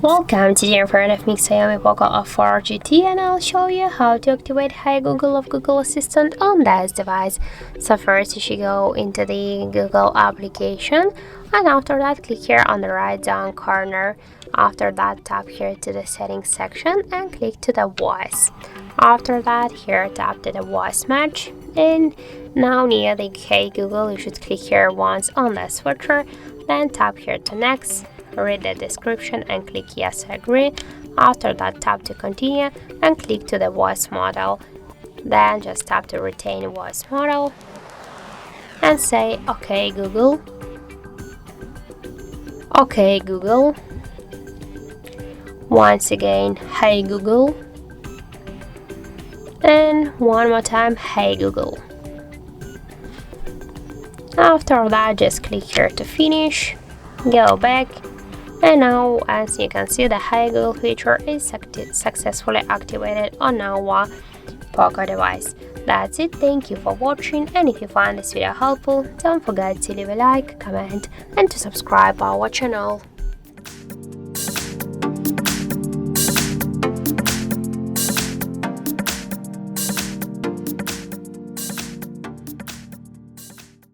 Welcome to the information of XIAOMI Poco F4 GT, and I'll show you how to activate Hey Google of Google Assistant on this device. So first you should go into the Google application, and after that click here on the right down corner. After that tap here to the settings section and click to the voice. After that here tap to the voice match, and now near the Hey Google you should click here once on the switcher, then tap here to next. Read the description and click yes, I agree. After that tap to continue and click to the voice model, then just tap to retain voice model and say okay Google, okay Google, once again hey Google, and one more time hey Google. After that just click here to finish, go back. And now, as you can see, the Hey Google feature is successfully activated on our Poco device. That's it, thank you for watching, and if you find this video helpful, don't forget to leave a like, comment and to subscribe our channel.